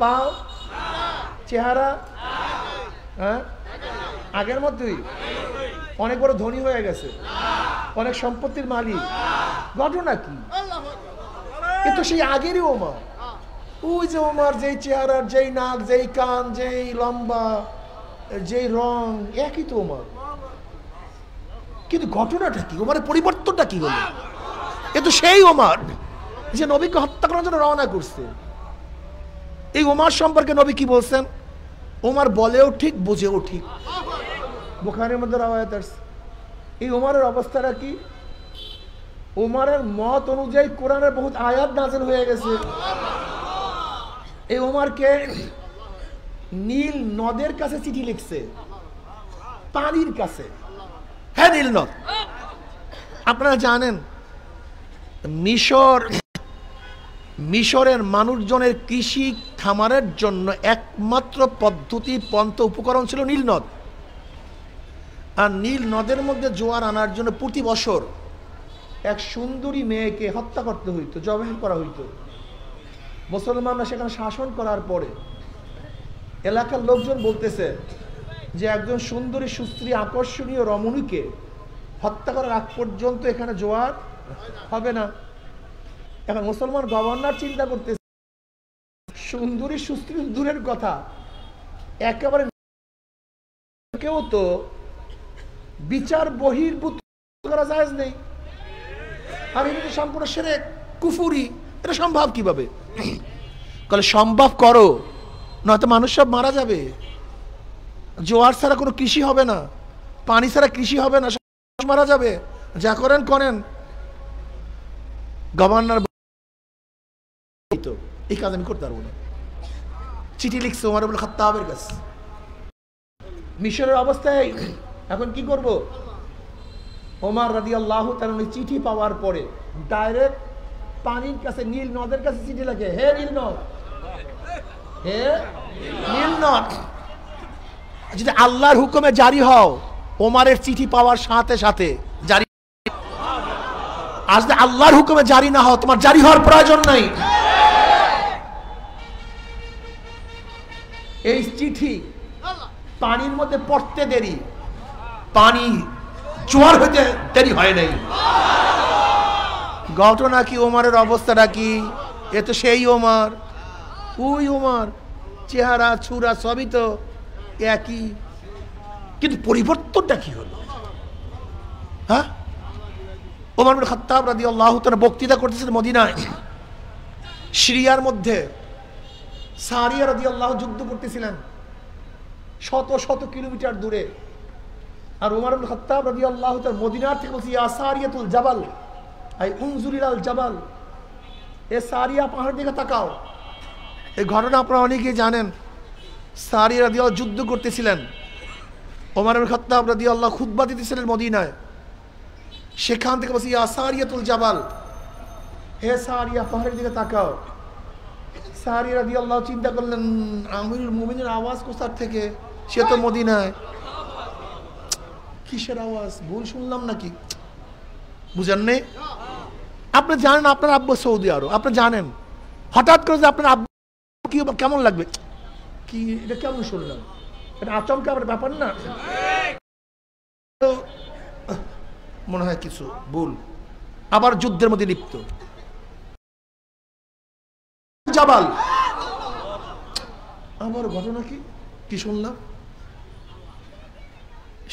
পাও, চেহারা হ্যাঁ আগের মতোই, অনেক বড় ধনী হয়ে গেছে, অনেক সম্পত্তির মালিক। ঘটনা কি? কিন্তু সেই আগেরই ওমর, ওই যে ওমর যেই চেহারার, যেই নাক, যেই কান, যেই লম্বা, যেই রং, একই তো ওমর। কিন্তু ঘটনাটা কি? ওমরের পরিবর্তনটা কি হলো? এ তো সেই ওমর যে নবীকে হত্যা করার জন্য রওনা করছে। এই ওমর সম্পর্কে নবী কি বলছেন? ওমর বলেও ঠিক, বুঝেও ঠিক। বুখারীর মধ্যে রওয়ায়াত আছে। এই ওমরের অবস্থাটা কি? ওমরের মত অনুযায়ী কোরআনের বহুত আয়াত নাযিল হয়ে গেছে। এই ওমরকে নীল নদের কাছে চিঠি লিখছে, পানির কাছে। হ্যাঁ, নীল নদ। আপনারা জানেন মিশরের মানুষজনের কৃষি খামারের জন্য একমাত্র পদ্ধতি, পন্থা, উপকরণ ছিল নীল নদ। আর নীল নদের মধ্যে জোয়ার আনার জন্য প্রতি বছর এক সুন্দরী মেয়েকে হত্যা করতে হইতো, জবাই করা হইতো। মুসলমানরা সেখানে শাসন করার পরে এলাকার লোকজন বলতেছে যে একজন সুন্দরী, সুস্ত্রী, আকর্ষণীয় রমণীকে হত্যা করার আগ পর্যন্ত এখানে জোয়ার হবে না। এখন মুসলমান গভর্নর চিন্তা করতেছে, সুন্দরী, সুস্ত্রী দূরের কথা, একেবারে কেউ তো বিচার বহির্ভূত করা জায়েজ নেই। আর এটা তো সম্পূর্ণ শিরক, কুফরি। এটা সম্ভব কিভাবে? বলে সম্ভব করো, নয়তো মানুষ সব মারা যাবে। জোয়ার ছাড়া কোনো কৃষি হবে না, পানি ছাড়া কৃষি হবে না, সব মারা যাবে। যা করেন করেন। গভর্নর এই কাজ আমি করতে পারবো না। চিঠি লিখছে ওমর ইবনে খাত্তাবের কাছে। মিশরের অবস্থায় এখন কি করব? ওমর রাদিয়াল্লাহু তাআলা চিঠি পাওয়ার পরে ডাইরেক্ট পানির কাছে, নীল নদের কাছে চিঠি লেখে, হে নীল নদ, হে নীল নদ, যদি আল্লাহর হুকুমে জারি হও, ওমরের চিঠি পাওয়ার সাথে সাথে জারি। আজ যদি আল্লাহর হুকুমে জারি না হও, তোমার জারি হওয়ার প্রয়োজন নাই। এই চিঠি পানির মধ্যে পড়তে দেরি, পানি জোয়ার হইতে দেরি হয় নাই। ঘটনা কি? ওমরের অবস্থাটা কি? এ তো সেই ওমর, ওই ওমর, চেহারা ছুরা সবই তো একই, কিন্তু পরিবর্তনটা কি হলো? হ্যাঁ, ওমর ইবনে খাত্তাব রাদিয়াল্লাহু তাআলা বক্তৃতা করতেছিলেন মদিনায়। সিরিয়ার মধ্যে সারিয়া রাদিয়াল্লাহু যুদ্ধ করতেছিলেন শত শত কিলোমিটার দূরে। আর ওমর ইবনে খাত্তাব রাদিয়াল্লাহু তাআলা মদিনার থেকে বলছে, ইয়া সারিয়াতুল জাবাল, আই উনজুরিলাল জাবাল, এ সারিয়া পাহাড়ের দিকে তাকাও। এই ঘটনা আপনারা অনেকেই জানেন। সারিয়া রাদিয়াল্লাহু যুদ্ধ করতেছিলেন, ওমর ইবনে খাত্তাব রাদিয়াল্লাহু খুতবা দিতেছিলেন মদিনায়। সেখান থেকে বলছে, ইয়া সারিয়াতুল জাবাল, হে সারিয়া পাহাড়ের দিকে তাকাও। সারিয়া রাদিয়াল্লাহু চিন্তা করলেন, আমিরুল মুমিনের আওয়াজ কোথার থেকে? সে তো মদিনায়, কিসের আওয়াজ? ভুল শুনলাম নাকি? বুঝেন নেই? আপনি জানেন আপনার আব্বু সৌদি আরব, আপনি জানেন, হঠাৎ করে যে আপনার আব্বু কি কেমন লাগবে? কি এটা কেমন শুনলাম? এটা আচমকা ব্যাপার না? মনে হয় কিছু ভুল। আবার যুদ্ধের মধ্যে লিপ্ত। জাবাল, আমার ঘটনা কি? কি শুনলাম?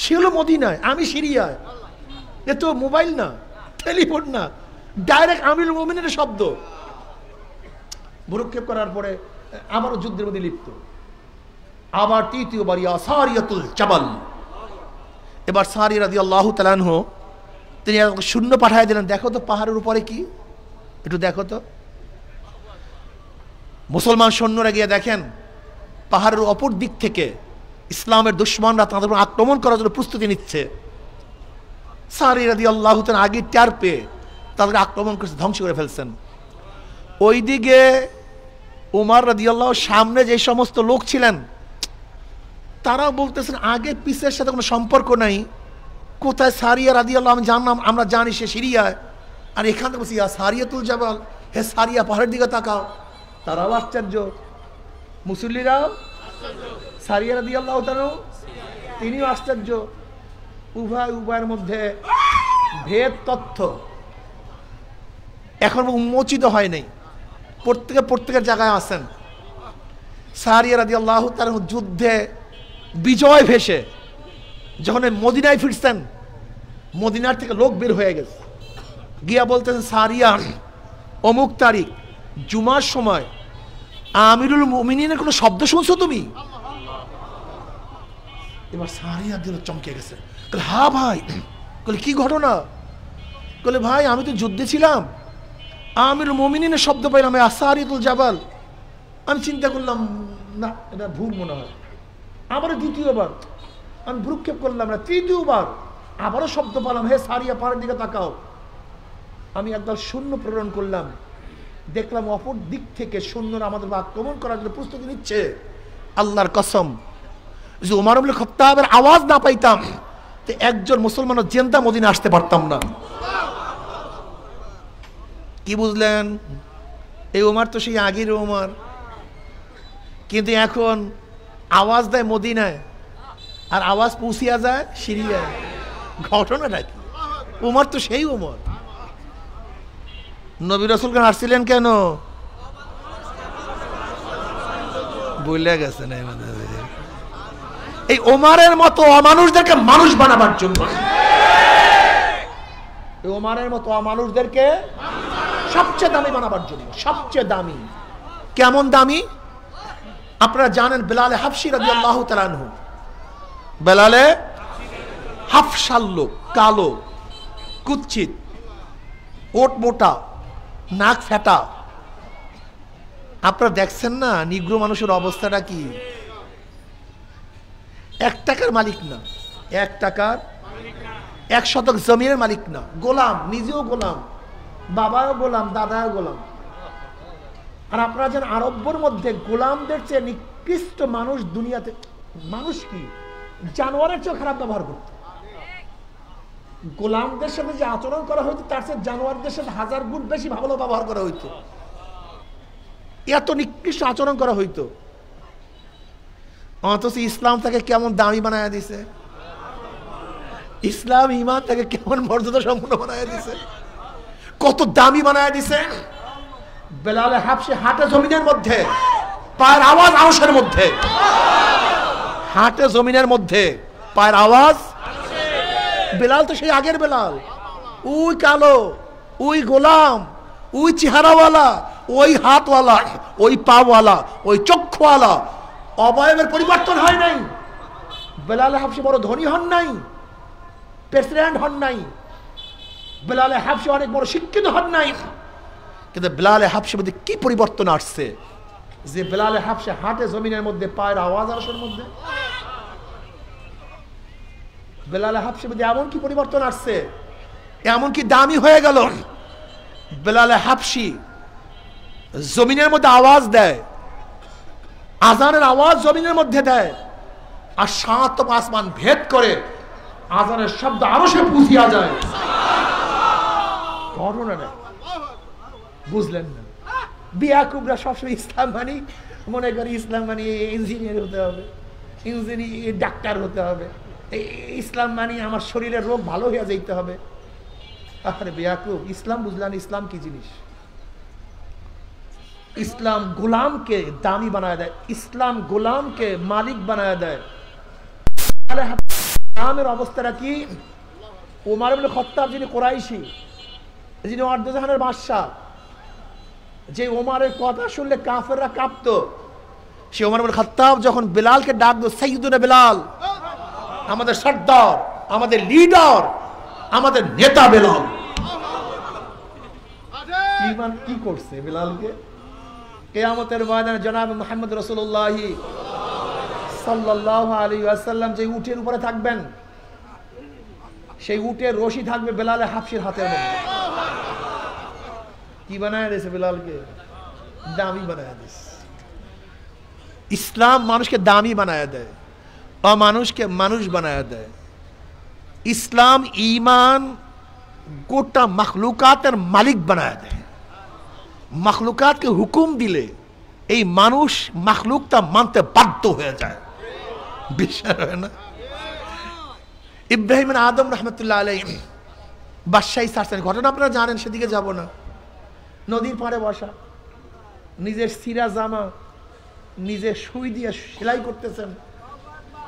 সে হলো মদিনায়, আমি সিরিয়ায়। এ তো মোবাইল না, টেলিফোন না, ডাইরেক্ট আমিরুল মুমিনের শব্দ। ভ্রুক্ষেপ করার পরে আবারও যুদ্ধের মধ্যে লিপ্ত। আবার তৃতীয়বার ইয়া সারিয়াতুল জাবাল। এবার সারিয়া রাদিয়াল্লাহু তাআলা আনহু তিনি শূন্য পাঠিয়ে দিলেন, দেখো তো পাহাড়ের উপরে কি, একটু দেখো তো। মুসলমান সৈন্যরা গিয়ে দেখেন পাহাড়ের অপর দিক থেকে ইসলামের দুশমনরা তাদের উপর আক্রমণ করার জন্য প্রস্তুতি নিচ্ছে। সারিয়া রাদিয়াল্লাহু তাআলা আগে টের পেয়ে তাদের আক্রমণ করছে, ধ্বংস করে ফেলছেন। ওইদিকে ওমর রাদিয়াল্লাহু সামনে যে সমস্ত লোক ছিলেন তারাও বলতেছেন আগে পিছের সাথে কোনো সম্পর্ক নাই, কোথায় সারিয়া রাদিয়াল্লাহু আমি জানলাম, আমরা জানি সে সিরিয়ায়, আর এখান থেকে বলছি ইয়া সারিয়াতুল জাবাল, হে সারিয়া পাহাড়ের দিকে তাকাও। তারাও আশ্চর্য। মুসল্লিরাও, সারিয়া রাদিয়াল্লাহু তাআলা তিনিও আশ্চর্য। উভয়ের মধ্যে ভেদ তথ্য এখন উন্মোচিত হয় নাই, প্রত্যেকের জায়গায় আছেন। সারিয়া রাদিয়াল্লাহু তাআলা যুদ্ধে বিজয় ভেসে যখন মদিনায় ফিরছেন, মদিনার থেকে লোক বের হয়ে গেছে, গিয়া বলতেছেন সারিয়া অমুক তারিখ জুমার সময় আমিরুল মুমিনিনের কোনো শব্দ শুনছো তুমি? এবার সারিয়া দিল চমকে গেছে, বলে হ্যাঁ ভাই। বলে কি ঘটনা? বলে ভাই আমি তো যুদ্ধে ছিলাম, আমিরুল মুমিনিনের শব্দ পাইলাম, আসারিতুল জাবাল। আমি চিন্তা করলাম না এটা ভুল মনে হয়। আবার দ্বিতীয়বার আমি ভ্রুক্ষেপ করলাম না, তৃতীয়বার আবারও শব্দ পেলাম, হে সারিয়া পাহাড়ের দিকে তাকাও। আমি একদল সৈন্য প্রেরণ করলাম, দেখলাম অপর দিক থেকে সৈন্যরা আমাদের আক্রমণ করার জন্য প্রস্তুতি নিচ্ছে। আল্লাহর কসম, যে ওমর ইবনে খাত্তাবের আওয়াজ না পাইতাম তো একজন মুসলমান জিন্দা মদিনা আসতে পারতাম না। কি বুঝলেন? এই ওমর তো সেই আগের ওমর, কিন্তু এখন আওয়াজ দেয় মদিনায় আর আওয়াজ পৌঁছিয়া যায় সিরিয়ায়। ঘটনাটা কি? ওমর তো সেই ওমর। নবী রাসূলগণ আসছিলেন কেন? ভুলে গেছেন এই ওমরের মতো অমানুষদেরকে মানুষ বানাবার জন্য। এই ওমরের মতো অমানুষদেরকে সবচেয়ে দামি বানাবার জন্য। সবচেয়ে দামি। কেমন দামি? আপনারা জানেন বেলালে হাবশী রাদিয়াল্লাহু তাআলা আনহু, বেলালে হাফসাল লোক, কালো, কুৎসিত, ওট মোটা, নাক ফেটা। আপনারা দেখছেন না নিগ্রো মানুষের অবস্থাটা কি? 1 টাকার মালিক না, 1 টাকার 1 শতক জমিনের মালিক না, গোলাম, নিজেও গোলাম, বাবাও গোলাম, দাদাও গোলাম। আর আপনারা জানেন আরব্যর মধ্যে গোলামদের চেয়ে নিকৃষ্ট মানুষ দুনিয়াতে। মানুষ কি জানোয়ারের চেয়ে খারাপ ব্যবহার করত। গোলামদের সাথে যে আচরণ করা হইতো তার সাথে জানোয়ারদের সাথে 1000 গুণ বেশি ভালো ব্যবহার করা হইতো। এত নিকৃষ্ট আচরণ করা হইতো। অথচ ইসলাম তাকে কেমন দামি বানায় দিছে। ইসলাম ঈমান তাকে কেমন মর্যাদা সম্পন্ন বানায় দিছে, কত দামি বানায় দিছে। বেলালে হাবশী হাটে জমিনের মধ্যে, পায়ের আওয়াজ আরশের মধ্যে। হাটে জমিনের মধ্যে পায়ের আওয়াজ। বেলাল তো সেই আগের বেলাল, ওই কালো, ওই গোলাম, ওই চেহারাওয়ালা, ওই হাতওয়ালা, ওই পাওয়ালা, ওই চক্ষুওয়ালা। অবয়বের পরিবর্তন হয় নাই। বেলালে হাবশী বড় ধনী হন নাই, প্রেসিডেন্ট হন নাই, বেলালে হাবশী অনেক বড় শিক্ষিত হন নাই, কিন্তু বেলালে হাবশীর মধ্যে কি পরিবর্তন আসছে যে বেলালে হাবশী হাটে জমিনের মধ্যে পায়ের আওয়াজ আরশের মধ্যে। বেলালে হাবশীর মধ্যে এমন কি পরিবর্তন আসছে, এমন কি দামি হয়ে গেল। বেলালে হাবশী জমিনের মধ্যে আওয়াজ দেয়, আজানের আওয়াজ জমিনের মধ্যে দেয়, আর 7 আসমান ভেদ করে আজানের শব্দ আরশে পৌঁছিয়া যায়। ঘটনা না, বুঝলেন না? বিয়াকুবরা সবসময় ইসলাম মানি মনে করি, ইসলাম মানি ইঞ্জিনিয়ার হতে হবে, ইঞ্জিনিয়ার ডাক্তার হতে হবে, ইসলাম মানি আমার শরীরের রোগ ভালো হয়ে যেতে হবে। আরে বিয়াকুব, ইসলাম বুঝলেন? ইসলাম কি জিনিস? ইসলাম গোলামকে দামি বানায় দেয়, ইসলাম গোলামকে মালিক বানায় দেয়। গোলামের অবস্থাটা কি? ওমর ইবনে খাত্তাব যিনি কুরাইশি, যিনি অর্ধজাহানের বাদশা, যে ওমরের কথা শুনলে কাফেররা কাঁপতো, সে ওমর ইবনে খাত্তাব যখন বেলালকে ডাক দিল, সাইয়্যিদুনা বেলাল, আমাদের সর্দার, আমাদের লিডার, আমাদের নেতা বেলাল। ঈমান কি করছে বেলালকে? কিয়ামতের ময়দানে জনাব মুহাম্মদ রাসূলুল্লাহ সাল্লাল্লাহু আলাইহি ওয়াসাল্লাম যে উটের উপরে থাকবেন, সেই উটের রশি থাকবে বেলালে হাবশীর হাতের মধ্যে। কি বানায় দিয়েছে বেলালকে? দামি বানায় দিয়েছে। ইসলাম মানুষকে দামি বানায় দেয়, অমানুষকে মানুষ বানায় দেয়। ইসলাম ঈমান গোটা মখলুকাতের মালিক বানায় দেয়। মখলুকাতকে হুকুম দিলে এই মানুষ মাখলুকটা মানতে বাধ্য হয়ে যায়, বিশ্বাস হয় না? ইব্রাহিম আদম রহমতুল্লাহ আলাইহি বাদশাহী ছাড়ছেন, ঘটনা আপনারা জানেন, সেদিকে যাব না। নদীর পাড়ে বসা, নিজের সিরা জামা নিজে সুই দিয়ে সেলাই করতেছেন,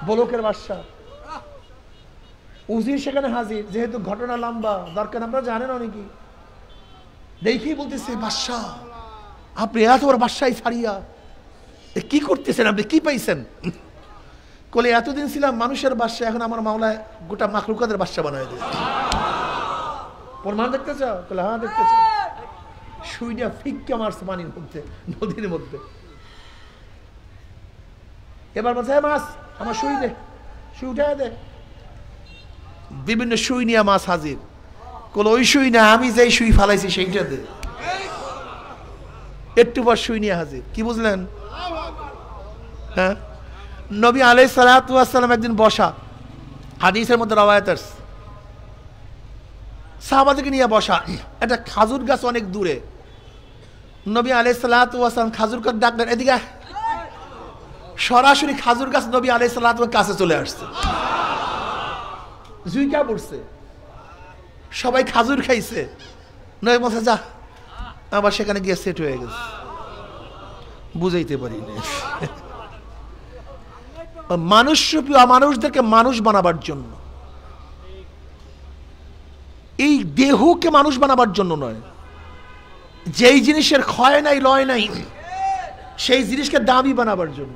বলকের বাদশা। উজির সেখানে হাজির, যেহেতু ঘটনা লম্বা, দরকার আপনারা জানেন অনেকেই। দেখেই বলতেছে, বাদশাহ আপনি এত বড় বাদশাহী ছাড়িয়া কি করতেছেন, আপনি কি পাইছেন? বলে এতদিন ছিলাম মানুষের বাদশা, এখন আমার মাওলায় গোটা মাখলুকাতের বাদশা বানায় দিয়েছে। প্রমাণ দেখতে চাও? বলে হ্যাঁ দেখতে চাও। সুইটা ফিক্কা মারছে পানির মধ্যে, নদীর মধ্যে। এবার বলছে, মাছ আমার সুই দে, সুই উঠায় দে। বিভিন্ন সুই নিয়ে মাছ হাজির। বলে ওই সুই না, আমি যেই সুই ফালাইছি সেইটা দে। একটু পর সুই নিয়ে হাজির। কি বুঝলেন? হ্যাঁ, নবী আলাইহিস সালাতু ওয়াস সালাম একদিন বসা, হাদিসের মধ্যে রওয়ায়াত আছে, সাহাবাদেরকে নিয়ে বসা। একটা খাজুর গাছ অনেক দূরে। নবী আলাইহিস সালাতু ওয়াস সালাম খাজুর গাছ ডাকলেন, এদিকে। সরাসরি খাজুর গাছ নবী আলাইহিস সালাতু ওয়াস কাছে চলে আসছে, জুইকা পড়ছে, সবাই খাজুর খাইছে। নবী বলছে, যা, আবার সেখানে গিয়ে সেট হয়ে গেছে। বুঝাইতে পারি না। মানুষদেরকে মানুষ বানাবার জন্য, এই দেহকে মানুষ বানাবার জন্য নয়। যেই জিনিসের ক্ষয় নাই লয় নাই, সেই জিনিসকে দামি বানাবার জন্য।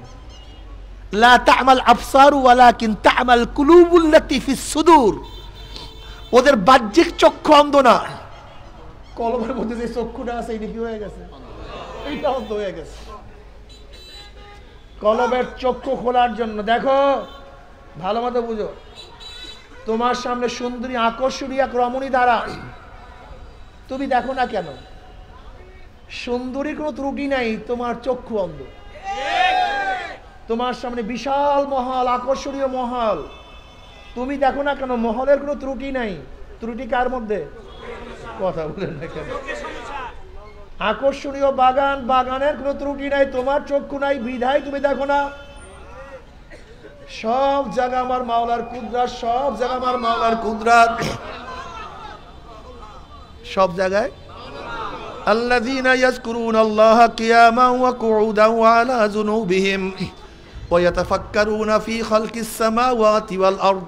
লা তা'মাল আবসারু ওয়ালাকিন তা'মাল কুলুবুল্লাতী ফিস সুদূর। ওদের বাহ্যিক চক্ষু অন্ধ না, কলমের মধ্যে যে চক্ষুটা আছে এটা কি হয়ে গেছে? এইটা অন্ধ হয়ে গেছে। কলবের চক্ষু খোলার জন্য, দেখো ভালো মতো বুঝো, তোমার সামনে সুন্দরী আকর্ষণীয় এক রমণী দ্বারা তুমি দেখো না কেন? সুন্দরীর কোনো ত্রুটি নাই, তোমার চক্ষু অন্ধ। তোমার সামনে বিশাল মহল, আকর্ষণীয় মহল, তুমি দেখো না কেন? মহলের কোনো ত্রুটি নাই। ত্রুটি কার মধ্যে? কথা বলেন না কেন? আকর্ষণীয় বাগান, বাগানের কোনো ত্রুটি নাই, তোমার চক্ষু নাই, বিধায় তুমি দেখো না। সব জায়গা আমার মাওলার কুদরত, সব জায়গা আমার মাওলার কুদরত, সব জায়গায়। আল্লাযীনা ইয়াযকুরুনাল্লাহা কিয়ামান ওয়া কুউদান ওয়া আলা যুনুবিহিম ওয়া ইয়াতাফাক্কারুনা ফী খালকিস সামাওয়াতি ওয়াল আরদ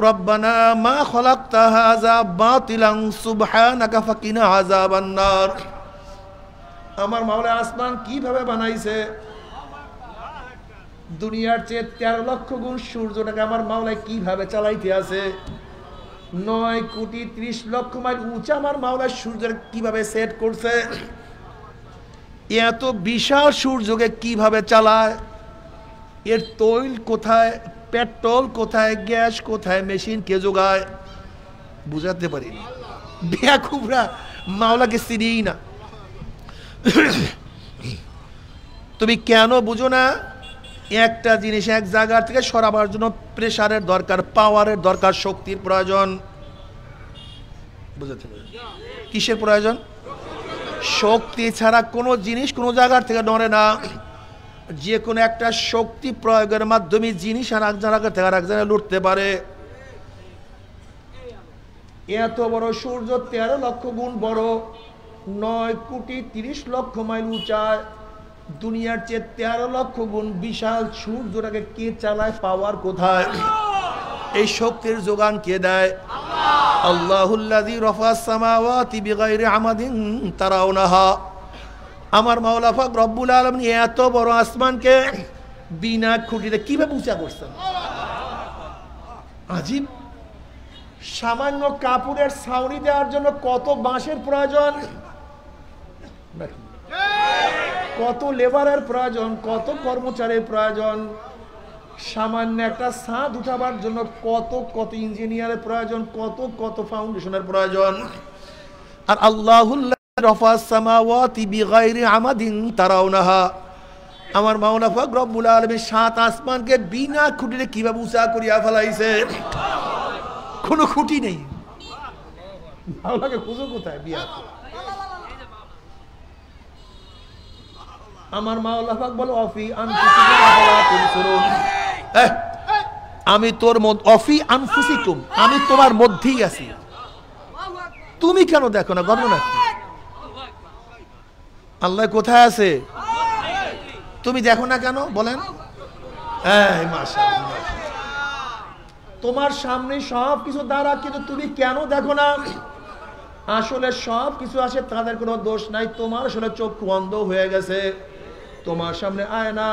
রব্বানা মা খালাকতা হাযা বাতিলান সুবহানাকা ফাকিনা আযাবান নার। আমার মাওলা আসমান কিভাবে বানাইছে? দুনিয়ার চেয়ে 13 লক্ষ গুণ সূর্যটাকে আমার মাওলা কিভাবে চালাইতে আছে? 9 কোটি 30 লক্ষ মাইল উঁচা আমার মাওলা সূর্যের কিভাবে সেট করছে? এত বিশাল সূর্যকে কিভাবে চালায়? এর তৈল কোথায়, পেট্রোল কোথায়, গ্যাস কোথায়, মেশিন কে যোগায়? বুঝাতে পারি বেয়াকুবরা মাওলাকে চিনিই না। তুমি কেন বুঝো না? একটা জিনিস এক জায়গা থেকে সরাবার জন্য প্রেসারের দরকার, পাওয়ারের দরকার, শক্তির প্রয়োজন। বুঝাতে পারি? কিসের প্রয়োজন? শক্তি ছাড়া কোনো জিনিস কোনো জায়গার থেকে নড়ে না। যে কোনো একটা শক্তি প্রয়োগের মাধ্যমে জিনিস আর এক জায়গা থেকে আর এক জায়গায় লুটতে পারে। এত বড় সূর্য 13 লক্ষ গুণ বড়, 9 কোটি 30 লক্ষ মাইল উঁচায়, দুনিয়ার চেয়ে 13 লক্ষ গুণ বিশাল সূর্যটাকে কে চালায়? পাওয়ার কোথায়? এই শক্তির যোগান কে দেয়? আল্লাহুল্লাযী রাফা'আস সামাওয়াতি বিগাইরি আমাদিন তারাউনাহা। আমার মাওলা পাক রব্বুল আলামিন এত বড় আসমানকে বিনা খুঁটিতে কিভাবে উঁচা করছেন? আজীব। সামান্য কাপড়ের ছাউনি দেওয়ার জন্য কত বাঁশের প্রয়োজন, কত লেবারের প্রয়োজন, কত কর্মচারীর প্রয়োজন। সামান্য একটা ছাদ উঠাবার জন্য কত কত ইঞ্জিনিয়ারের প্রয়োজন, কত কত ফাউন্ডেশনের প্রয়োজন। আর আল্লাহুল্লাযী রাফা'আস সামাওয়াতি বিগাইরি আমাদিন তারাউনাহা, আমার মাওলা পাক রব্বুল আলামিন 7 আসমানকে বিনা খুঁটিতে কিভাবে উঁচা করিয়া ফেলাইছে? কোনো খুঁটি নেই। মাওলাকে খুঁজো কোথায়? বিয়া আমার মাওলা পাক বলে অফি আনফুসিকুম আফালা তুবসিরুন, আমি তোর মধ্যে, অফি আনফুসিকুম, আমি তোমার মধ্যেই আছি, তুমি কেন দেখো না? ঘটনা কি? আল্লাহ কোথায় আছে? তুমি দেখো না কেন বলেন? মাশাআল্লাহ, তোমার সামনে সব কিছু দাঁড়া, কিন্তু তুমি কেন দেখো না? আসলে সব কিছু আসে, তাদের কোনো দোষ নাই, তোমার আসলে চক্ষু অন্ধ হয়ে গেছে। তোমার সামনে আয়না,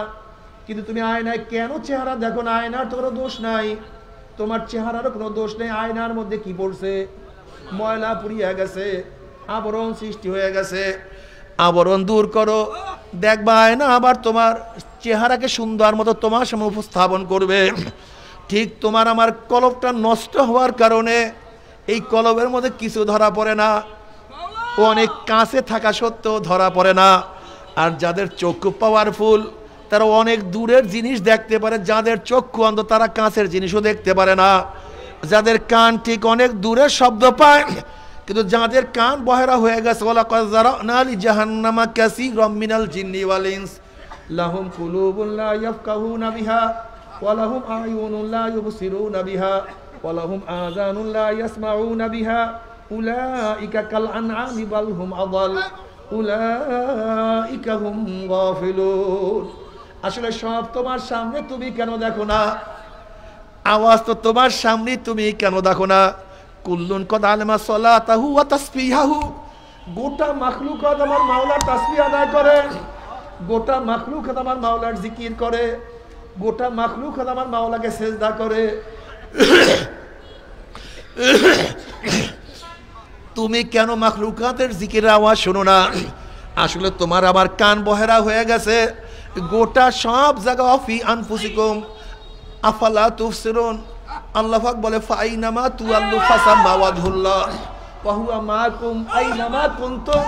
কিন্তু তুমি আয়নায় কেন চেহারা দেখো না? আয়নার তো কোনো দোষ নাই, তোমার চেহারারও কোনো দোষ নেই। আয়নার মধ্যে কি পড়ছে? ময়লা পুড়িয়ে গেছে, আবরণ সৃষ্টি হয়ে গেছে। আবরণ দূর করো, দেখবা আয়না আবার তোমার চেহারাকে সুন্দর মতো তোমার সামনে উপস্থাপন করবে। ঠিক তোমার আমার কলবটা নষ্ট হওয়ার কারণে এই কলবের মধ্যে কিছু ধরা পড়ে না, অনেক কাছে থাকা সত্ত্বেও ধরা পড়ে না। আর যাদের চক্ষু পাওয়ারফুল তারা অনেক দূরের জিনিস দেখতে পারে, যাদের চক্ষু অন্ধ তারা কাছের জিনিসও দেখতে পারে না। যাদের কান ঠিক অনেক দূরের শব্দ পায়, কিন্তু যাদের কান বহেরা হয়ে গেছে, ওয়ালাকাদ যারানা লিজাহান্নামা কাসীরাম মিনাল জিন্নি ওয়াল ইনস লাহুম কুলুবুন লা ইয়াফকাহুনা বিহা ওয়া লাহুম আ'য়ুনুন লা ইউবসিরুনা বিহা ওয়া লাহুম আযানুন লা ইয়াসমাউনা বিহা উলাইকা কাল আনআমি বাল হুম আযাল উলাইকা হুম গাফিলুন। আসলে সব তোমার সামনে, তুমি কেন দেখো না? আওয়াজ তো তোমার সামনে, তুমি কেন দেখো না? কুল্লুন কদ আলামা সালাতাহু ওয়া তাসবিহাহু, গোটা মাখলুকাত আমার মাওলার তাসবিহ আদায় করে, গোটা মাখলুকাত আমার মাওলার জিকির করে, গোটা মাখলুকাত আমার মাওলাকে সিজদা করে। তুমি কেন মাখলুকাতের জিকিরের আওয়াজ শোনো না? আসলে তোমার আবার কান বহেরা হয়ে গেছে। গোটা সব জায়গা অফি আনফুসিকুম আফালা তুবসিরুন। আল্লাহ পাক বলে ফাইনামা তুআল্লু ফাসাম্মা ওয়াজহুল্লাহ ওয়া হুয়া মাআকুম আইনামা কুনতুম।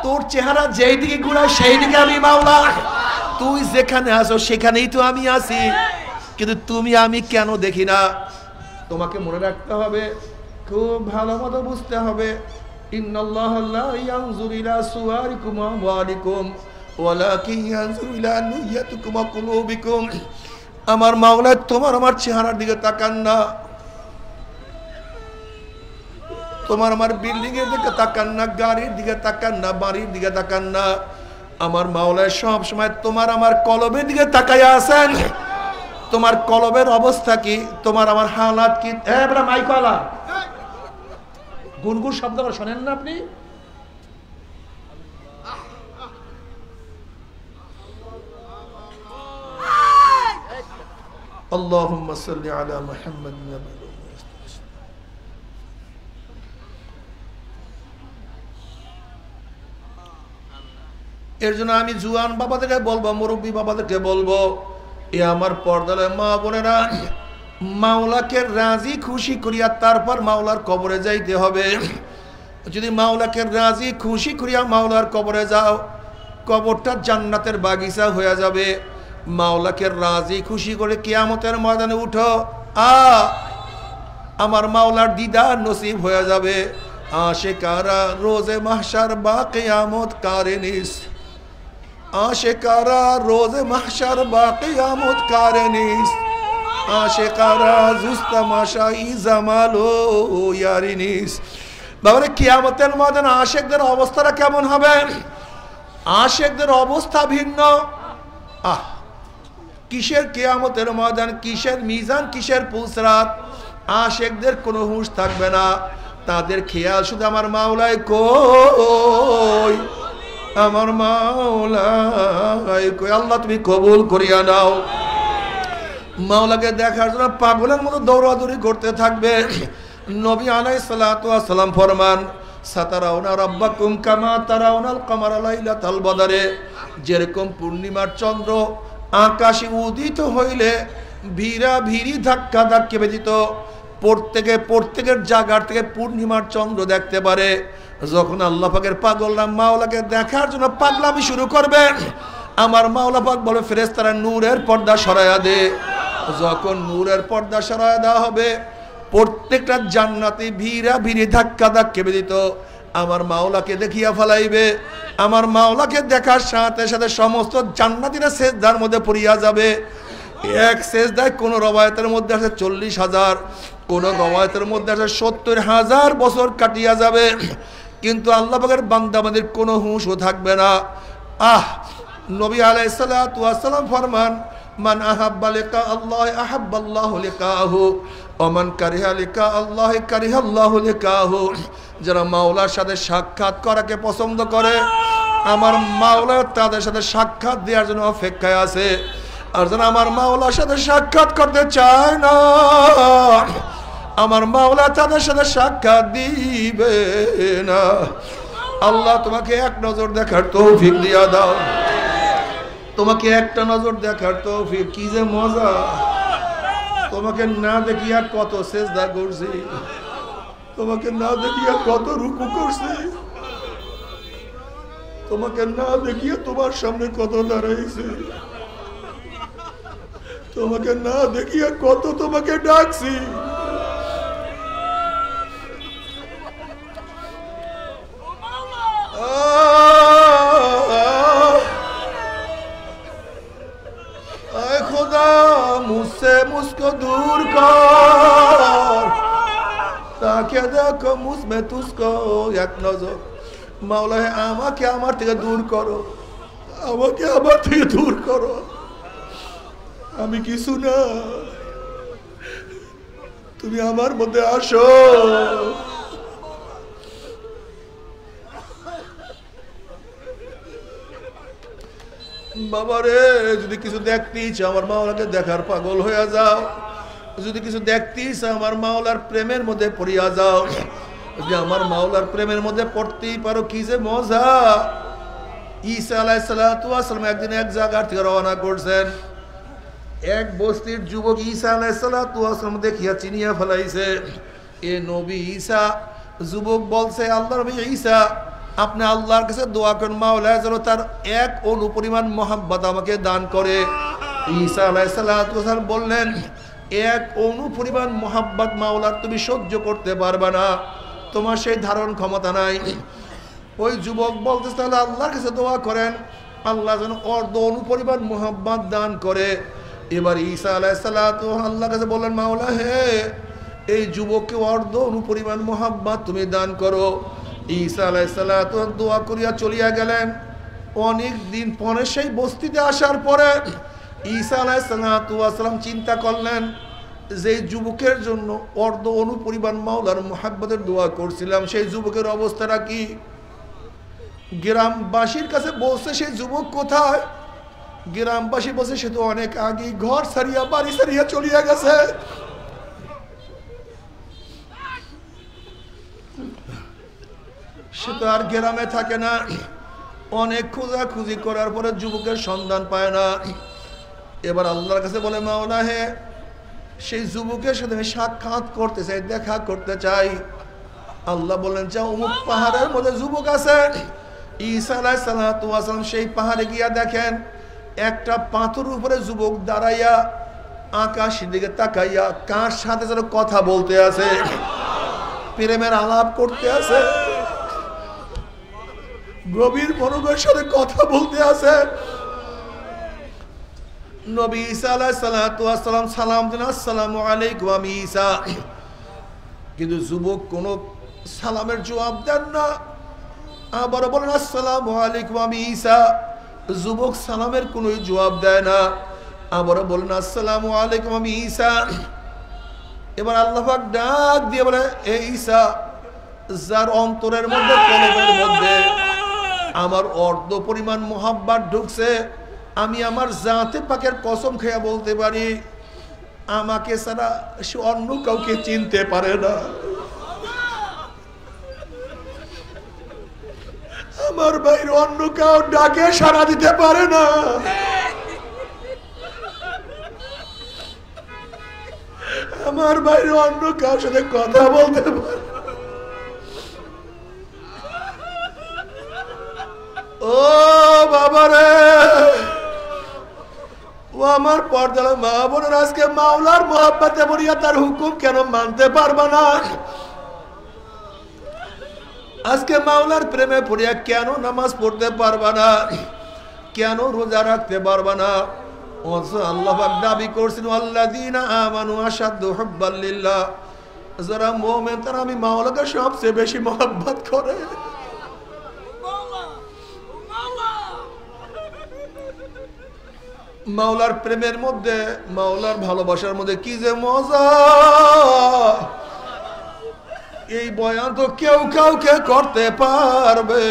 তোর চেহারা যেই দিকে ঘোরায় সেই দিকে আমি মাওলা, তুই যেখানে আছো সেখানেই তো আমি আছি, কিন্তু তুমি আমি কেন দেখি না? তোমাকে মনে রাখতে হবে, খুব ভালো মতো বুঝতে হবে, ইন্নাল্লাহা লা ইয়ানজুরু ইলা সুওয়ারিকুম ওয়া আমওয়ালিকুম ওয়ালাকিন ইয়ানজুরু ইলা নিয়্যাতিকুম ওয়া কুলুবিকুম। আমার মাওলা তোমার আমার চেহারার দিকে তাকান না, তোমার আমার বিল্ডিং এর দিকে তাকান না, গাড়ির দিকে তাকান না, বাড়ির দিকে তাকান না। আমার মাওলা সব সময় তোমার আমার কলবের দিকে তাকাইয়া আছেন। তোমার কলবের অবস্থা কি? তোমার আমার হালাত কি? এবারে মাইকওয়ালা গুনগুন শব্দ করে শোনেন না আপনি? আল্লাহুম্মা সাল্লি আলা মুহাম্মাদ। এর জন্য আমি জুয়ান বাবাদেরকে বলবো, মুরব্বী বাবাদেরকে বলবো, এ আমার পর্দার মা বোনেরা, মাওলাকে রাজি খুশি করিয়া তারপর মাওলার কবরে যাইতে হবে। যদি মাওলাকে রাজি খুশি করিয়া মাওলার কবরে যাও, কবরটা জান্নাতের বাগিচা হয়ে যাবে। মাওলাকে রাজি খুশি করে কিয়ামতের ময়দানে উঠো, আমার মাওলার দিদার নসিব হয়ে যাবে। আশিকারা রোজে মাহশার বা কিয়ামত কারেনিস, আশিকারা রোজে মাহশার বা কিয়ামত কারেনিস, আশিকারা জুস্তামাশাই জামালো ইয়ারিনিস। বাবারে কিয়ামতের ময়দানে আশিকদের অবস্থাটা কেমন হবে? আশিকদের অবস্থা ভিন্ন। কিসের কিয়ামতের ময়দান, কিসের মিজান, কিসের পুলসরাত? আশিকদের কোনো হুঁশ থাকবে না, তাদের খেয়াল শুধু আমার মাওলাই কই, আমার মাওলাই কই। আল্লাহ তুমি কবুল করিয়া নাও। মাওলাকে দেখার জন্য পাগলের মতো দৌড়াদৌড়ি করতে থাকবে। নবী আলাইহিস সালাতু ওয়াস সালাম ফরমান, সাতারাউনা রাব্বাকুম কামা তারাউনাল কামারা লাইলাতাল বদরে। যেরকম পূর্ণিমার চন্দ্র আকাশে উদিত হইলে ভিড়া ভিড়ি ধাক্কা ধাক্কি বেদিত, প্রত্যেকের জায়গার থেকে পূর্ণিমার চন্দ্র দেখতে পারে। যখন আল্লাহ পাকের পাগলরা মাওলাকে দেখার জন্য পাগলামি শুরু করবে, আমার মাওলা পাক বলে ফেরেশতারা নূরের পর্দা সরাইয়া দে। যখন নূরের পর্দা সরাইয়া দেওয়া হবে, প্রত্যেকটা জান্নাতে ভিড়া ভিড়ি ধাক্কা ধাক্কি বেদিত আমার মাওলাকে দেখিয়া ফেলাইবে। আমার মাওলাকে দেখার সাথে সাথে সমস্ত জান্নাতীরা সেজদার মধ্যে পড়িয়া যাবে। এক সেজদায় কোন রওয়ায়াতের মধ্যে আছে 40,000, কোন রওয়ায়াতের মধ্যে আছে 70,000 বছর কাটিয়া যাবে, কিন্তু আল্লাহ পাকের বান্দা বান্দির কোনো হুঁশও থাকবে না। নবী আলাইহিস সালাতু ওয়াস সালাম ফরমান, মান আহাব্বা লিকা আল্লাহ আহাব্বাল্লাহু লিকাহু ওয়া মান কারিহা লিকা আল্লাহ কারিহাল্লাহু লিকাহু। যারা মাওলার সাথে সাক্ষাৎ করাকে পছন্দ করে, আমার মাওলা তাদের সাথে সাক্ষাৎ দেওয়ার জন্য অপেক্ষায় আছে। আর যারা আমার মাওলার সাথে সাক্ষাৎ করতে চায় না, আমার মাওলা তাদের সাথে সাক্ষাৎ দিবে না। আল্লাহ তোমাকে এক নজর দেখার তৌফিক দিয়া দাও। তোমাকে একটা নজর দেখার তৌফিক, কি যে মজা! তোমাকে না দেখিয়া কত সেজদা করছি, তোমাকে না দেখিয়া কত রুকু করছি, তোমাকে না দেখিয়া তোমার সামনে কত দাঁড়াইছি, তোমাকে না দেখিয়া কত তোমাকে ডাকছি। आए खुदा मुझसे मुझको दूर कर, ताकि देखो मुझ में तुझको एक नजर। মাওলা আমাকে আমার থেকে দূর করো, আমাকে আমার থেকে দূর করো। আমি কিছু না, তুমি আমার মধ্যে আসো। বাবারে, যদি কিছু দেখতেই চাও আমার মাওলাকে দেখার পাগল হইয়া যাও। যদি কিছু দেখতেই চাও আমার মাওলার প্রেমের মধ্যে পড়িয়া যাও। যদি আমার মাওলার প্রেমের মধ্যে পড়তেই পারো, কি যে মজা! ঈসা আলাইহিস সালাতু ওয়াস সালাম একদিন এক জায়গা থেকে রওনা করছেন। এক বস্তির যুবক ঈসা আলাইহিস সালাতু ওয়াস সালাম দেখিয়া চিনিয়া ফেলাইছে এ নবী ঈসা। যুবক বলছে, আল্লাহর নবী ঈসা, আপনি আল্লাহর কাছে দোয়া করেন মাওলা যেন তার এক অণু পরিমাণ মহব্বত আমাকে দান করে। ঈসা আলাইহিস সালাতু ওয়াস সালাম বললেন, এক অণু পরিমাণ মহব্বত মাওলার তুমি সহ্য করতে পারবে না, তোমার সেই ধারণ ক্ষমতা নাই। ওই যুবক বলতেছে, তাহলে আল্লাহর কাছে দোয়া করেন আল্লাহ যেন অর্ধ অণু পরিমাণ মহব্বত দান করে। এবার ঈসা আলাইহিস সালাতু আল্লাহর কাছে বললেন, মাওলা হে, এই যুবককে অর্ধ অণু পরিমাণ মহব্বত তুমি দান করো। ঈসা আলাইহিস সালাতু দোয়া করিয়া চলিয়া গেলেন। অনেক দিন পরে সেই বস্তিতে আসার পরে ঈসা আলাইহিস সালাতু ওয়াসালাম চিন্তা করলেন, যে যুবকের জন্য অর্ধ অণু পরিমাণ মাওলার মুহাব্বতের দোয়া করছিলাম, সেই যুবকের অবস্থাটা কি? গ্রামবাসীর কাছে বলছে, সেই যুবক কোথায়? গ্রামবাসী বলছে, সে তো অনেক আগে ঘর ছাড়িয়া বাড়ি ছাড়িয়া চলিয়া গেছে। সে তো আর গ্রামে থাকে না। অনেক খোঁজাখুঁজি করার পরে যুবকের সন্ধান পায় না। এবার আল্লাহর কাছে বলে, মাওলা হে, সেই যুবকের সাথে আমি সাক্ষাৎ করতে চাই, দেখা করতে চাই। আল্লাহ বলেন, যাও অমুক পাহাড়ের মধ্যে যুবক আছে। ঈসা আলাইহিস সালাতু ওয়াস সালাম সেই পাহাড়ে গিয়া দেখেন একটা পাথর উপরে যুবক দাঁড়াইয়া আকাশের দিকে তাকাইয়া কার সাথে যেন কথা বলতে আছে, প্রেমের আলাপ করতে আছে, গভীর মনোযোগের সাথে কথা বলতে আছে। নবী ঈসা আলাইহিস সালাতু ওয়াস সালাম সালাম দেন, আসসালামু আলাইকুম আমি ঈসা। কিন্তু যুবক কোনো সালামের জবাব দেন না। আবার বলেন, আসসালামু আলাইকুম আমি ঈসা। যুবক সালামের কোনো জবাব দেয় না। আবার বলেন, আসসালামু আলাইকুম আমি ঈসা। এবার আল্লাহ পাক ডাক দিয়ে বলে, এ ঈসা, যার অন্তরের মধ্যে কলবের মধ্যে আমার অর্ধ পরিমাণ মুহাব্বত ঢুকছে, আমি আমার জাতে পাকের কসম খেয়ে বলতে পারি, আমাকে ছাড়া সে অন্য কাউকে চিনতে পারে না। আমার বাইরে অন্য কাউ ডাকে সাড়া দিতে পারে না। আমার বাইরে অন্য কারোর সাথে কথা বলতে পারে। ও বাবারে, ও আমার পর্দার মা বোনের, আজকে মাওলার মহব্বতে পড়িয়া তার হুকুম কেন মানতে পারবা না? আজকে মাওলার প্রেমে পড়িয়া কেন নামাজ পড়তে পারবা না, কেন রোজা রাখতে পারবা না? আল্লাহ পাক দাবি করছেন আল্লাযীনা আমানু আশাদ্দু হুব্বাল লিল্লাহ, যারা মুমিন তারা আমি মাওলাকে সবচেয়ে বেশি মহব্বত করে। মাওলার প্রেমের মধ্যে, মাওলার ভালোবাসার মধ্যে কি যে মজা! এই বয়ান তো কেউ কাউকে করতে পারবে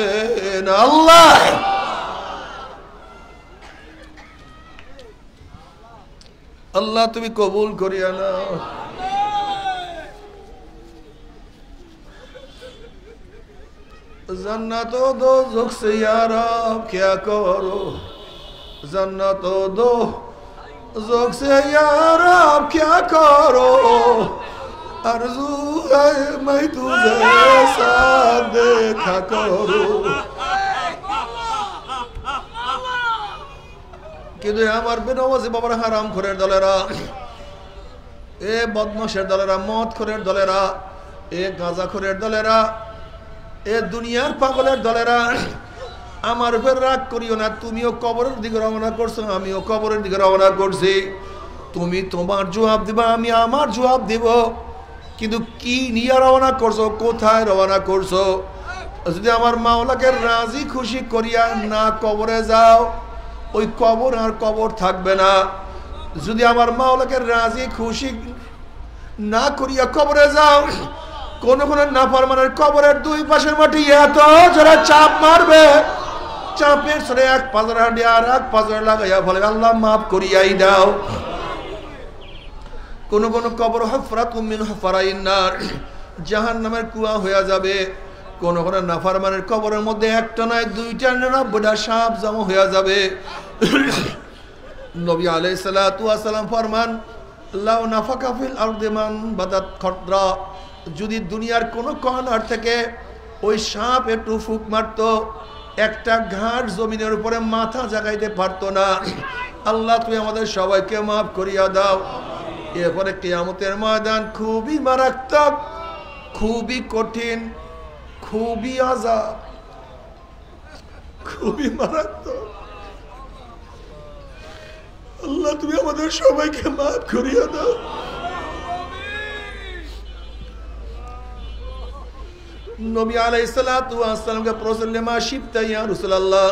না। আল্লাহ আল্লাহ তুমি কবুল করিয়া নাও। जन्नत दो दुख से यार आप क्या करो, जन्नत दो दुख से यार आप क्या करो, आरज़ू है मैं तुझे साथ देखा करो। কিন্তু আমার বেনওয়াজি বাবার হারাম খোরের দলেরা, এ বদমাশের দলেরা, মদ খোরের দলেরা, এ গাঁজা খোরের দলেরা, এ দুনিয়ার পাগলের দলেরা, আমার উপর রাগ করিও না। তুমিও কবরের দিকে রওনা করছো, আমিও কবরের দিকে রওনা করছি। তুমি তোমার জবাব দিবা, আমি আমার জবাব দিব। কিন্তু কি নিয়ে রওনা করছো, কোথায় রওনা করছো? যদি আমার মাওলাকে রাজি খুশি করিয়া না কবরে যাও, ওই কবর আর কবর থাকবে না। যদি আমার মাওলাকে রাজি খুশি না করিয়া কবরে যাও, কোন কোন নাফরমানের কবরের দুই পাশের মাটি এত জোরে চাপ মারবে, চাপের সরে এক পাজর হাঁটি আর এক পাজর লাগাইয়া বলে আল্লাহ মাফ করিয়াই দাও। কোন কোন কবর হুফরাতুম মিন হুফারাইন নার, জাহান্নামের কুয়া হয়ে যাবে। কোন কোন নাফরমানের কবরের মধ্যে একটা নয় দুইটা 99টা সাপ জমা হয়ে যাবে। নবী আলাইহিস সালাতু ওয়াস সালাম ফরমান লাউ নাফাকা ফিল আরদি মান বাদাত খদরা, যদি দুনিয়ার কোন কর্নার থেকে ওই সাপ একটু ফুক মারত, একটা ঘাট জমিনের উপরে মাথা জাগাইতে পারতো না। আল্লাহ তুমি আমাদের সবাইকে মাফ করিয়া দাও। এরপরে কিয়ামতের ময়দান খুবই মারাত্মক, খুবই কঠিন, খুবই আযাব, খুবই মারাত্মক। আল্লাহ তুমি আমাদের সবাইকে মাফ করিয়া দাও। নবী আলাইহিস সালাতু ওয়াস সালামকে প্রশ্ন মা শিবতা ইয়া রাসূলুল্লাহ,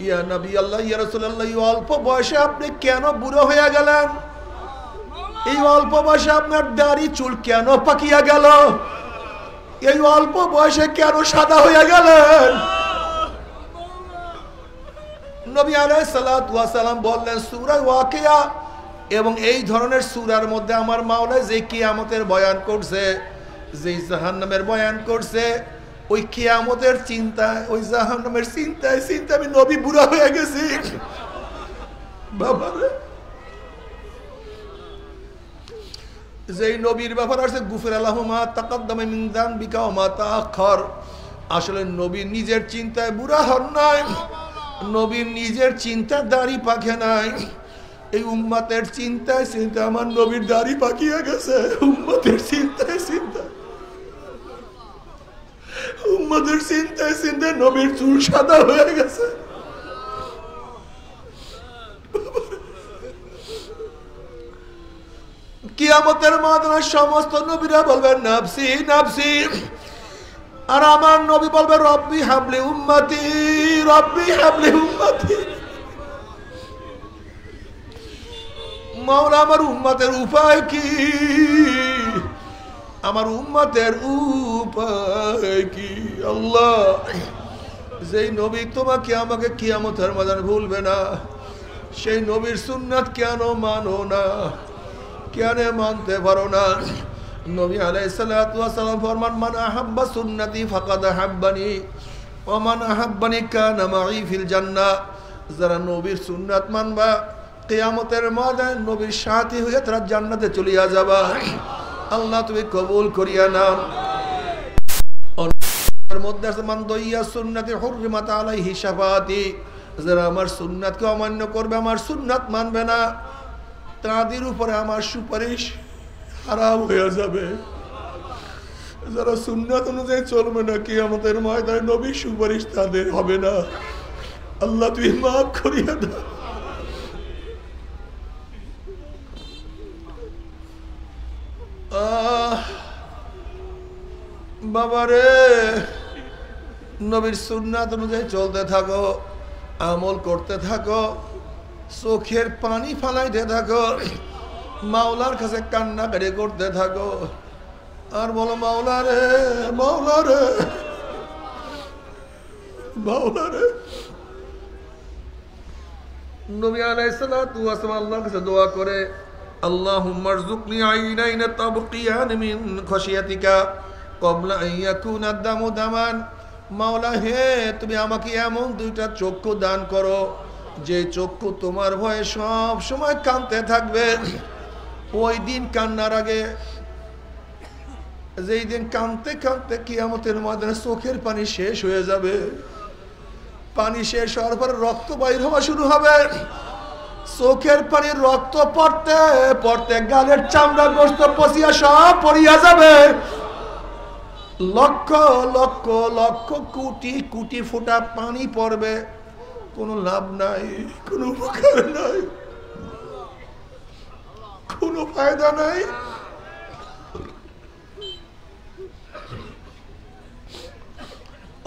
ইয়া নবী আল্লাহ, ইয়া রাসূলুল্লাহ, এই অল্প বয়সে আপনি কেন বুড়ো হয়ে গেলেন? এই অল্প বয়সে আপনার দাড়ি চুল কেন পাকিয়া গেল? এই অল্প বয়সে কেন সাদা হয়ে গেলেন? নবী আলাইহিস সালাতু ওয়াস সালাম বললেন সূরা ওয়াকিয়া এবং এই ধরনের সূরার মধ্যে আমার মাওলা যে কিয়ামতের বয়ান করছে, যে জাহান্নামের বয়ান করছে, ওই কিয়ামতের চিন্তায়, ওই জাহান্নামের চিন্তায় চিন্তায় আমি নবী বুড়া হয়ে গেছি। বাবারে, যেই নবীর ব্যাপার আছে গুফিরা লাহু মা তাকাদ্দামা মিন যানবিকা ওয়া মা তাআখার, আসলে নবী নিজের চিন্তায় বুড়া হন নাই, নবীর নিজের চিন্তা দাড়ি পাকে নাই। এই উম্মতের চিন্তায় চিন্তা আমার নবীর দাড়ি পাকিয়ে গেছে। উম্মতের চিন্তায় চিন্তা, উম্মতের চিন্তায় চিন্তায় নবীর চুল সাদা হয়ে গেছে। কিয়ামতের ময়দানে সমস্ত নবীরা বলবেন নাফসি নাফসি, আর আমার নবী বলবে রব্বি হাবলি উম্মতি, রব্বি হাবলি উম্মতি। মাওলা আমার উম্মতের উপায় কি? আমার উম্মতের উপায় কি? আল্লাহ, যেই নবী তোমাকে আমাকে কিয়ামতের ময়দানে ভুলবে না, সেই নবীর সুন্নাত কেন মানো না, কেন মানতে পারো না? নবী আলাইহিস সালাতু ওয়াস সালাম ফরমান মান আহাব্বা সুন্নতি ফাকাদ আহাব্বানি ওয়া মান আহাব্বানি কানা মাই ফিল জান্নাহ, যারা নবীর সুন্নাত মানবা কিয়ামতের ময়দানে নবীর সাথী হয়ে তারা জান্নাতে চলিয়া যাবা। আল্লাহ তুমি কবুল করিয়া নাও। এর মধ্যে আছে মান দইয়া সুন্নতি হুররিমাত আলাইহি শাফাআতি, যারা আমার সুন্নাতকে অমান্য করবে, আমার সুন্নাত মানবে না, তাদের উপরে আমার সুপারিশ হারাম হয়ে যাবে। যারা সুন্নাত অনুযায়ী চলবে না, কিয়ামতের ময়দানে নবীর সুপারিশ তাদের হবে না। আল্লাহ তুই মাফ করিয়া দাও। বাবারে, নবীর সুন্নাত অনুযায়ী চলতে থাকো, আমল করতে থাকো, চোখের পানি ফালাইতে থাকো, মাওলার কাছে কান্নাকাটি করতে থাকো, আর বলো মাওলা রে, মাওলা রে, মাওলা রে। নবী আলাইহিস সালাতু ওয়াস সালাম আল্লাহর কাছে দোয়া করে, আল্লাহুম্মা রযুকনি আইনাইনা তাবকিয়ান মিন খাশিয়াতিকা ক্বাবলা আন ইয়াকুনা দামু দামান। মাওলা হে, তুমি আমাকে এমন দুইটা চক্ষু দান করো যে চক্ষু তোমার ভয়ে সব সময় কাঁদতে থাকবে। ওই দিন কান্নার আগে, যেই দিন কাঁদতে কাঁদতে কিয়ামতের ময়দানে চোখের পানি শেষ হয়ে যাবে, পানি শেষ হওয়ার পর রক্ত বাইর হওয়া শুরু হবে। চোখের পানি রক্ত পড়তে পড়তে গালের চামড়া গোস্ত পচিয়া সব পড়িয়া যাবে। লক্ষ লক্ষ লক্ষ কোটি কোটি ফোঁটা পানি পড়বে, কোনো লাভ নাই, কোনো উপকার নাই, কোনো ফায়দা নাই।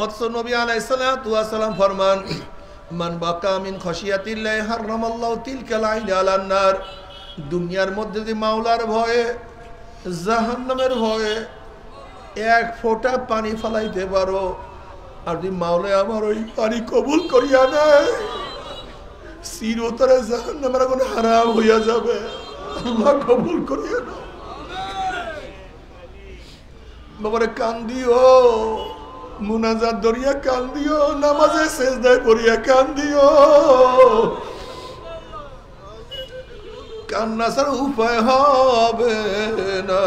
অথচ নবী আলাইহিস সালাতু ওয়াস সালাম ফরমান, মান বাকা মিন খাশিয়াতিল্লাহি হারামাল্লাহু তিলকাল আইন আলান নার। দুনিয়ার মধ্যে যদি মাওলার ভয়ে, জাহান্নামের ভয়ে এক ফোঁটা পানি ফালাইতে পারো, আর যদি মাওলা আমার ওই পানি কবুল করিয়া নেয়, চিরতরে জাহান্নামের আগুন হারাম হইয়া যাবে। আল্লাহ কবুল করিয়া নাও। বাবারে কান্দিও, মুনাজাত দরিয়া কান্দিও, নামাজে সেজদায় পড়িয়া কান্দিও। কান্না ছাড়া উপায় হবে না।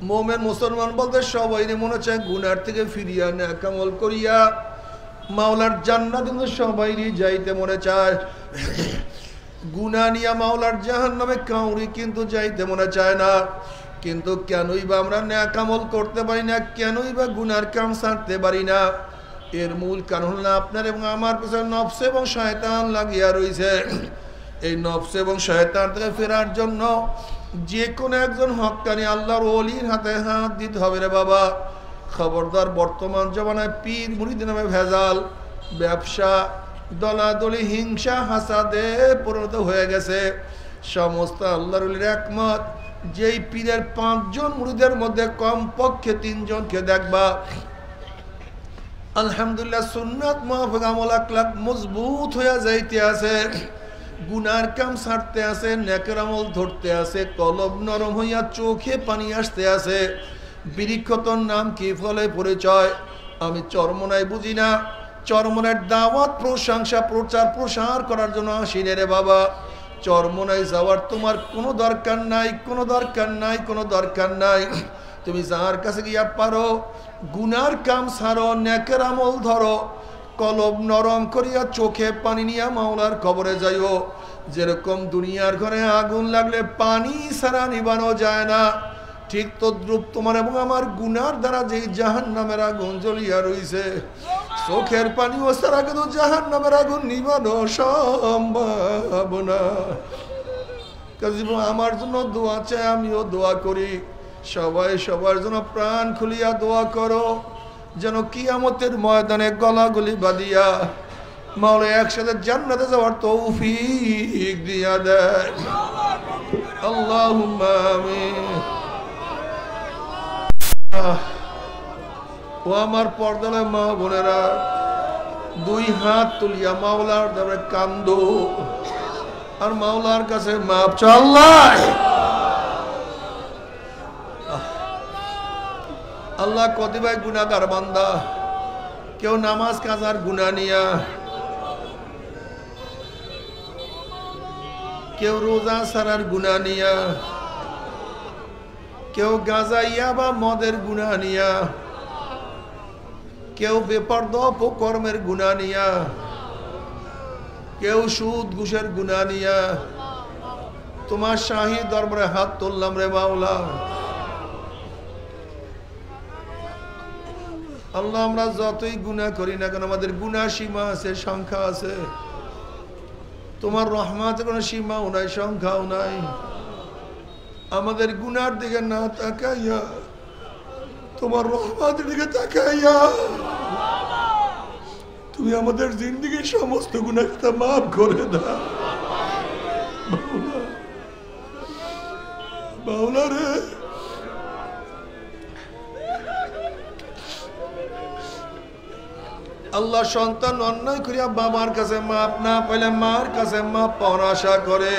মোমেন মুসলমান বলতে সবাই মনে চায় গুনার থেকে ফিরিয়া নেক আমল করিয়া মাওলার জান্নাত, কিন্তু সবাই যাইতে মনে চায়। গুনাহ নিয়া মাওলার জাহান্নামে কাউরি কিন্তু যাইতে মনে চায় না। কিন্তু কেনই বা আমরা নেক আমল করতে পারি না, কেনই বা গুনার কাম ছাড়তে পারি না? এর মূল কারণ হলো আপনার এবং আমার পিছনে নফস এবং শয়তান লাগিয়া রয়েছে। এই নফস এবং শয়তান থেকে ফেরার জন্য যে কোনো একজন হক্কানি আল্লাহর ওলির হাতে হাত দিতে হবে রে বাবা। খবরদার, বর্তমান জমানায় পীর মুরিদ নামে ভেজাল, ব্যবসা, দলাদলি, হিংসা, হাসাদে পরিণত হয়ে গেছে। সমস্ত আল্লাহর ওলির একমত, যেই পীরের 5 জন মুরিদের মধ্যে কমপক্ষে 3 জনকে দেখবা আলহামদুলিল্লাহ সুন্নাত মুআফিক আমল আখলাক মজবুত হয়ে যাইতে আছে, গুনার কাম ছাড়তে আছে, নেকের আমল ধরতে আছে, কলব নরম হইয়া চোখে পানি আসতে আছে। বৃক্ষতর নাম কি, ফলে পরিচয় আমি চরমনায় বুঝি না। চরমনের দাওয়াত, প্রশংসা, প্রচার প্রসার করার জন্য আসিনে রে বাবা। চরমনায় যাওয়ার তোমার কোনো দরকার নাই, কোনো দরকার নাই, কোনো দরকার নাই। তুমি যার কাছে গিয়া পারো গুনার কাম ছাড়ো, নেকের আমল ধরো, কলব নরম করিয়া চোখে পানি নিয়া মাওলার কবরে যাইও। যেরকম দুনিয়ার ঘরে আগুন লাগলে পানি ছাড়া নিবানো যায় না, ঠিক তদ্রুপ তোমার এবং আমার গুনার দ্বারা যে জাহান্নামের আগুন জ্বলিয়া রইছে, চোখের পানি ও ছাড়া কিন্তু জাহান্নামের আগুন নিবানো সম্ভব না। আমার জন্য দোয়া চাই, আমিও দোয়া করি। সবাই সবার জন্য প্রাণ খুলিয়া দোয়া করো, যেন কিয়ামতের ময়দানে গলাগলি বাঁধিয়া মাওলা একসাথে জান্নাতে যাওয়ার তৌফিক দিয়া দেয়। আল্লাহুম্মা আমিন। ও আমার পর্দার মা বোনেরা, 2 হাত তুলিয়া মাওলার দরবারে কান্দো আর মাওলার কাছে মাপ চাও। আল্লাহ, আল্লাহ কতিপয় গুনাহগার বান্দা, কেউ নামাজ কাজার গুনাহ নিয়া, কেউ রোজা ছাড়ার গুনাহ নিয়া, কেউ গাঁজা ইয়াবা মদের গুনাহ নিয়া, কেউ বেপরদা অপকর্মের গুনাহ নিয়া, কেউ সুদ ঘুষের গুনাহ নিয়া তোমার শাহী দরবারে হাত তুললাম রে মাওলা। আল্লাহ আমরা যতই গুনাহ করি না কেন আমাদের গুনাহ সীমা আছে, সংখ্যা আছে। তোমার রহমতের কোনো সীমাও নাই, সংখ্যাও নাই। আমাদের গুনার দিকে না তাকাইয়া তোমার রহমতের দিকে তাকাইয়া তুমি আমাদের জিন্দেগীর সমস্ত গুনাহকে মাফ করে দাও। বাউলা রে, আল্লাহ সন্তান অন্যায় করিয়া বাবার কাছে মাপ না পাইলে মার কাছে মাপ পাওয়ার আশা করে,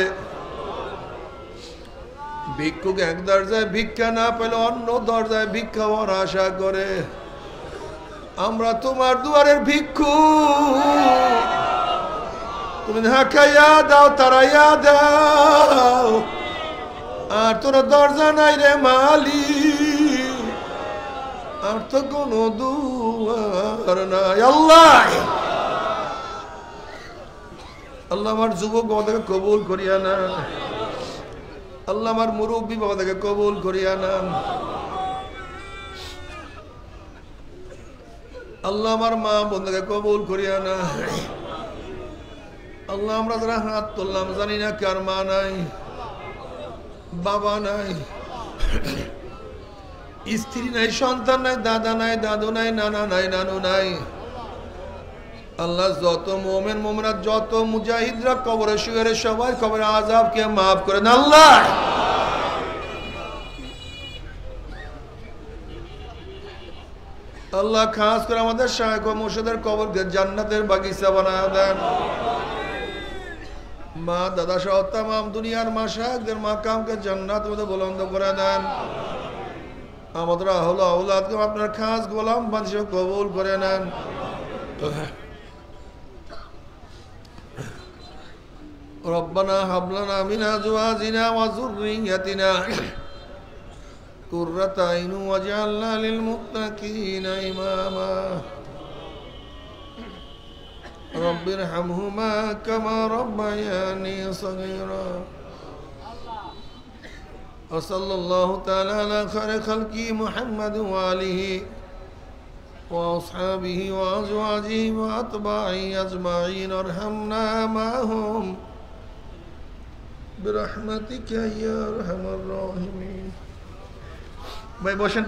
ভিক্ষুক এক দরজায় ভিক্ষা না পেলে অন্য দরজায় ভিক্ষা হওয়ার আশা করে। আমরা তোমার দুয়ারের ভিক্ষু, তুমি ঢাকাইয়া দাও, তারাইয়া দাও, আর তোর দরজা নাই রে মালিক, আর তো কোনো দুয়ার নাই। আল্লাহ আল্লাহ আমার যুবক বাবাকে কবুল করিয়া না, আল্লাহ আমার মুরব্বী বাবাকে কবুল করিয়া না, আল্লাহ আমার মা বোনকে কবুল করিয়া না। আল্লাহ আমরা যারা হাত তুললাম জানি না কার মা নাই, বাবা নাই, স্ত্রী নাই, সন্তান নাই, দাদা নাই, দাদু নাই, নানা নাই, নানু নাই। আল্লাহ যত মোমেন মোমরা, যত মুজাহিদরা কবরে শুয়ে সবাই কবরে আযাবকে মাফ করে দেন আল্লাহ। আল্লাহ খাস করে আমাদের শায়েখ ও মুর্শিদের কবরকে জান্নাতের বাগিচা বানায় দেন। মা দাদা সহ তামাম দুনিয়ার মাশায়েখদের মাকামকে জান্নাতের মধ্যে বুলন্দ করে দেন। আমাদের আহলে আওলাদকে আপনার খাস গোলাম বানিয়ে কবুল করে নেন। ربنا هب لنا من أزواجنا وذريتنا قرة أعين واجعلنا للمتقين إماما رب ارحمهما كما ربياني صغيرا وصلى الله تعالى على خير خلقه محمد وآله وأصحابه وأزواجه وأتباعه أجمعين ارحمنا معهم برحمتك يا أرحم الراحمين। ভাই বসেন।